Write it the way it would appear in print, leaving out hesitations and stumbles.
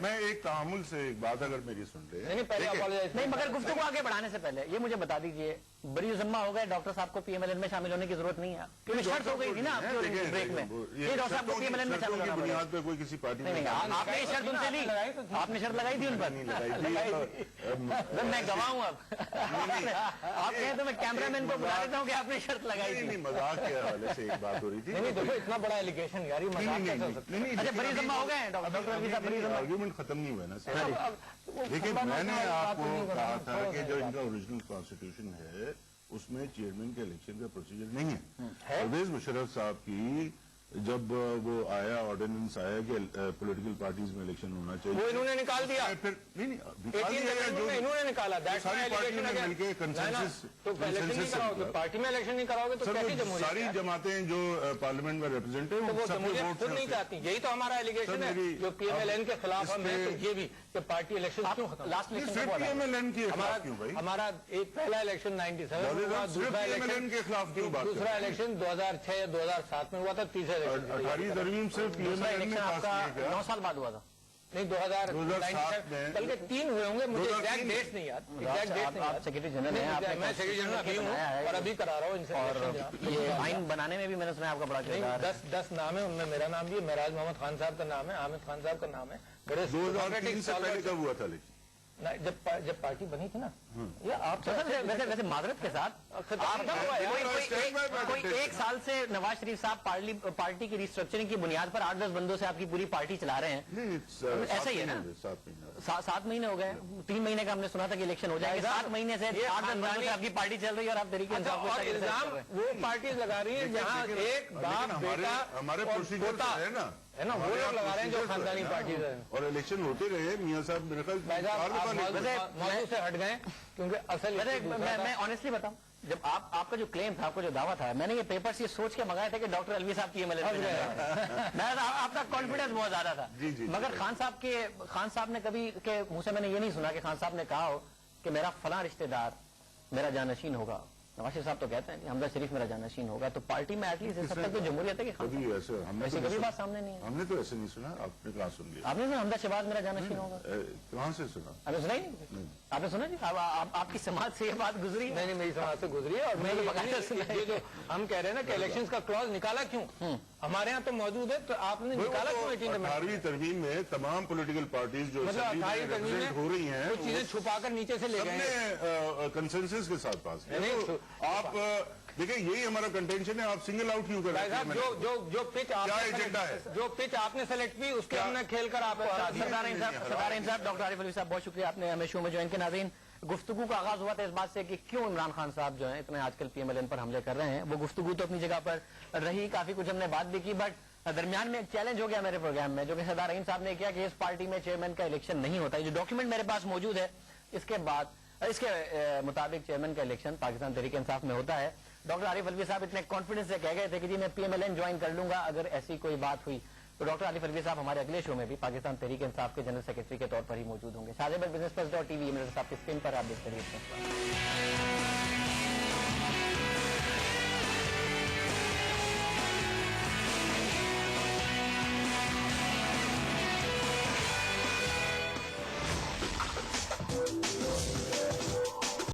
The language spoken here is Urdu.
میں ایک تعامل سے ایک بات اگر میری سن رہے نہیں مگر گفتگو آگے بڑھانے سے پہلے یہ مجھے بتا دیجئے بری ذمہ ہو گئے ڈاکٹر صاحب کو پی ایم ایل این میں شامل ہونے کی ضرورت نہیں ہے کیونکہ شرط ہو گئی تھی نا آپ کی بریک میں ڈاکٹر صاحب کو پی ایم ایل این میں شامل ہونا بنیاد پہ کوئی کسی پارٹی نہیں آپ نے شرط ان سے لی آپ نے شرط لگائی تھی ان پر میں گواہ ہوں اب آپ کہیں تو میں کیمرہ مین کو بلا دیتا ہوں کہ آپ نے شرط لگائی تھی مذاق کے حوالے سے ایک بات ہو رہی تھی دیکھو اتنا بڑا ایلیگیشن یار اچھا بری ذمہ ہو گئے ڈاکٹر علی صاحب بری ذمہ آرگیومنٹ ختم نہیں ہوا نا سر لیکن میں نے آپ کو کہا تھا کہ جو ان کا اوریجنل کانسٹیٹیوشن ہے اس میں چیئرمین کے الیکشن کا پروسیجر نہیں ہے پرویز مشرف صاحب کی جب وہ آیا آرڈیننس آیا کہ پولیٹیکل پارٹیز میں الیکشن ہونا چاہیے وہ انہوں نے نکال دیا انہوں نے نکالا پارٹی میں الیکشن نہیں کراؤ گے تو ساری جماعتیں جو پارلیمنٹ میں ریپرزینٹ ہیں وہ خود نہیں چاہتی یہی تو ہمارا ایلیگیشن ہے جو پی ایم ایل این کے خلاف ہم ہیں یہ بھی کہ پارٹی الیکشن کیوں ختم لاسٹ ہمارا ایک پہلا الیکشن 97 دوسرا الیکشن 2006 یا 2007 میں ہوا تھا تیسرا 18 ترمیم سے پی ایم ایل این میں پاس کیا گیا 9 سال بعد ہوا تھا نہیں 2007 میں بلکہ 3 ہوئے ہوں گے مجھے ایگزیکٹ ڈیٹس نہیں یاد آپ سیکرٹری جنرل ہیں میں سیکرٹری جنرل ابھی ہوں اور ابھی کرا رہا ہوں ان سے یہ آئین بنانے میں بھی میں نے سنا آپ کا بڑا کردار ہے 10 نام ہے ان میں میرا نام بھی ہے معراج محمد خان صاحب کا نام ہے عامر خان صاحب کا نام ہے 2003 سے پہلے کب ہوا تھا لیکن جب پارٹی بنی تھی نا آپ ویسے معذرت کے ساتھ کوئی ایک سال سے نواز شریف صاحب پارٹی کی ریسٹرکچرنگ کی بنیاد پر 8-10 بندوں سے آپ کی پوری پارٹی چلا رہے ہیں ایسا ہی ہے نا 7 مہینے ہو گئے 3 مہینے کا ہم نے سنا تھا کہ الیکشن ہو جائے گا 7 مہینے سے 8-10 بندوں سے آپ کی پارٹی چل رہی ہے اور آپ طریقے وہ پارٹیز لگا رہی ہیں جہاں ایک باپ بیٹا ہمارے پروسیجر ہے نا وہ لوگ لگا رہے ہیں جو خاندانی پارٹیز ہیں اور الیکشن ہوتے رہے میاں صاحب میرے خیال موضوع سے ہٹ گئے کیونکہ اصل میں آنیسٹلی بتاؤں جب آپ کا جو کلیم تھا آپ کا جو دعویٰ تھا میں نے یہ پیپرز یہ سوچ کے منگائے تھے کہ ڈاکٹر الوی صاحب کی ایم ایل اے آپ کا کانفیڈنس بہت زیادہ تھا مگر خان صاحب نے کبھی کے منہ سے میں نے یہ نہیں سنا کہ خان صاحب نے کہا ہو کہ میرا فلاں رشتہ دار میرا جانشین ہوگا نواز شریف صاحب تو کہتے ہیں حمزہ شریف میرا جانشین ہوگا تو پارٹی میں ایٹ لیسٹ اس وقت تو جمہوریت ہے کہ کبھی بات سامنے نہیں ہے ہم نے تو ایسے نہیں سنا آپ نے کہاں سن لیا آپ نے سنا حمزہ شہباز میرا جانشین ہوگا کہاں سے سنا آپ نے سنا ہی نہیں آپ نے سنا جی آپ کی سماج سے یہ بات گزری نہیں میری سماج سے گزری ہے اور میں جو ہم کہہ رہے ہیں نا کہ الیکشن کا کلوز نکالا کیوں ہمارے ہاں تو موجود ہے تو آپ نے نکالا کیوں 18ویں ترمیم میں تمام پولیٹیکل پارٹیز جو ہو رہی ہیں چیزیں چھپا کر نیچے سے لے گئے کنسنسس کے ساتھ پاس آپ دیکھیں یہی ہمارا کنٹینشن ہے آپ سنگل آؤٹ کیوں کر رہے ہیں جو پچ آپ نے سلیکٹ کی اس کے ہم نے کھیل کر آپ سردار صاحب ڈاکٹر عارف الوی صاحب بہت شکریہ آپ نے ہمیں شو میں جوائن کے ناظرین گفتگو کا آغاز ہوا تھا اس بات سے کہ کیوں عمران خان صاحب جو ہیں اتنے آج کل پی ایم ایل این پر حملے کر رہے ہیں وہ گفتگو تو اپنی جگہ پر رہی کافی کچھ ہم نے بات بھی کی بٹ درمیان میں ایک چیلنج ہو گیا میرے پروگرام میں جو کہ سردار رحیم صاحب نے کیا کہ اس پارٹی میں چیئرمین کا الیکشن نہیں ہوتا جو ڈاکیومنٹ میرے پاس موجود ہے اس کے مطابق چیئرمین کا الیکشن پاکستان تحریک انصاف میں ہوتا ہے ڈاکٹر عارف الوی صاحب اتنے کانفیڈنس سے کہہ گئے تھے کہ جی میں P M L N join کر لوں گا اگر ایسی کوئی بات ہوئی تو ڈاکٹر عارف الوی صاحب ہمارے اگلے شو میں بھی پاکستان تحریک انصاف کے جنرل سیکرٹری کے طور پر ہی موجود ہوں گے شاہزیب بزنس پلس.tv صاحب کی اسکرین پر آپ دیکھ کر